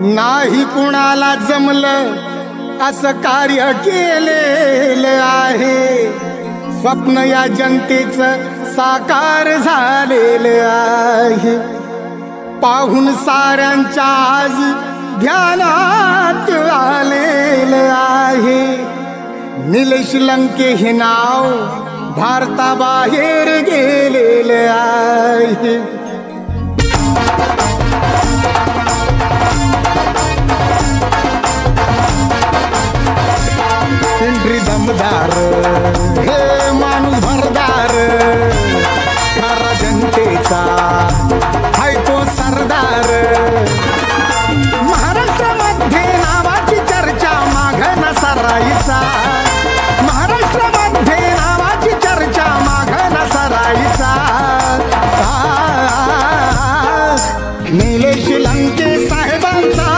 नाही कुणाला जमलं असं कार्य केलेलं आहे। स्वप्न या जनतेचं साकार झालेलं आहे। पाहून साऱ्यांच्या आज ध्यानात आलेलं आहे। निलेश लंके हे नाव भारताबाहेर गेलेलं आहे। पिंपरी दमदार हे माणूस भरदार, खरा जनतेचा हाय तो सरदार। महाराष्ट्रामध्ये नावाची चर्चा माघ न सरायचा। महाराष्ट्रामध्ये नावाची चर्चा माघ न सरायचा। निलेश लंके साहेबांचा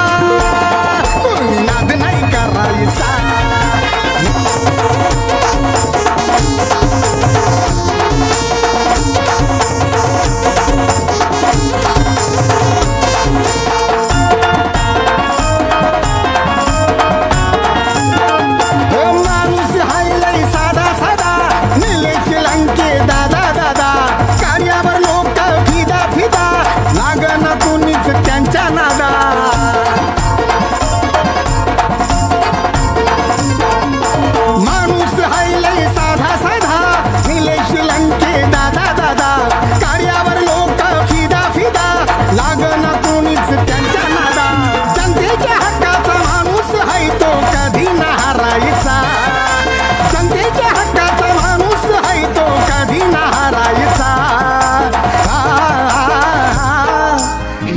कोणी नाद नाही करायचा।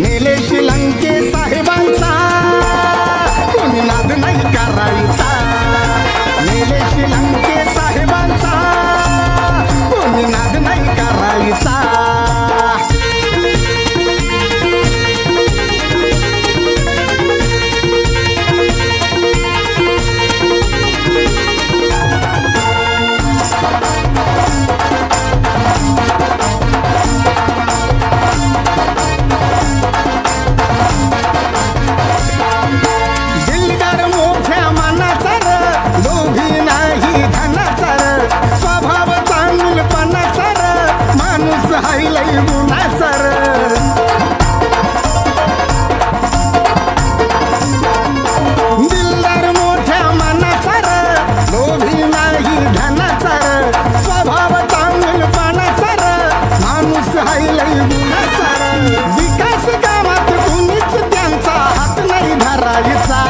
निलेश लंके साहेबांचा कोणी नाद नाही करायचा। निलेश लंके साहेबांचा कोणी नाद नाही करायचा। दिलदार मोठ्या मनाचा लोभी नाही धनाचा, स्वभाव चांगलपणाचा माणूस हाय लय गुणाचा। विकास कामात कुणीच त्यांचा हात नाही धरायचा।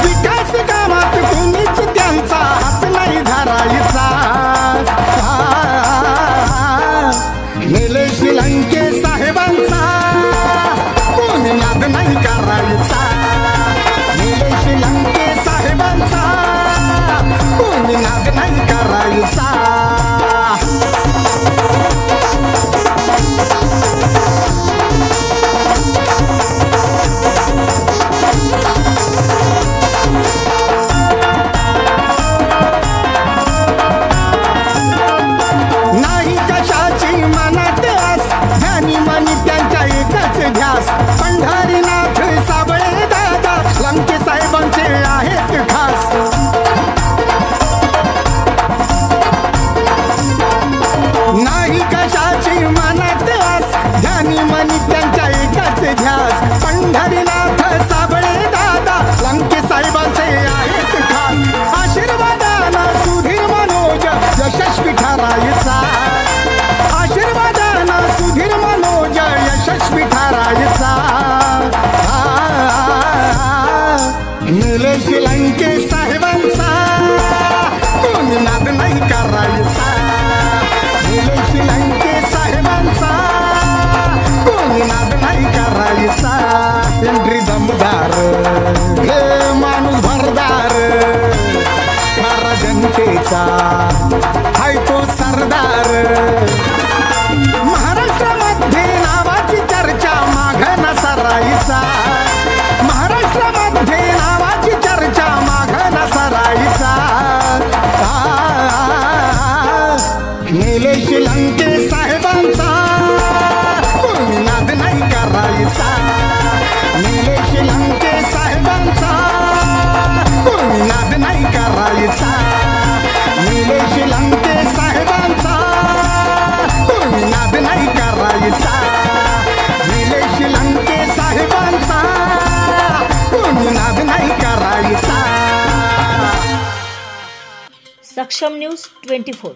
विकास कामात कुणीच त्यांचा हात नाही धरायचा। निलेश लंके साहेबांचा कोणी नाद नाही करायचा। निलेश लंके साहेबांचा कोणी नाद नाही करायचा। नाही कशाची मनात आस, ध्यानी मनी त्यांच्या एकच ध्यास। पंढरीनाथ साबळे दादा लंके साहेबांचे आहेत खास। नाही कशाची मनात आस, ध्यानी मनी त्यांच्या एकच ध्यास। पंढरीनाथ साबळे दादा लंके साहेबांचे आहेत खास। आशीर्वादानं सुधीर मनोज यशस्वी ठरायचा। आशीर्वादानं सुधीर मनोज यशस्वी ठरायचा। निलेश लंके साहेबांचा कोणी नाद नाही करायचा। निलेश लंके साहेबांचा कोणी नाद नाही करायचा। पिंपरी दमदार हे माणूस भरदार, खरा जनतेचा हाय तो सरदार। महाराष्ट्रामध्ये नावाची चर्चा माघ न सरायचा। महाराष्ट्रामध्ये नावाची चर्चा माघ न सरायचा। निलेश लंके साहेबांचा कोणी नाद नाही करायचा। निलेश लंके सक्षम न्यूज 24.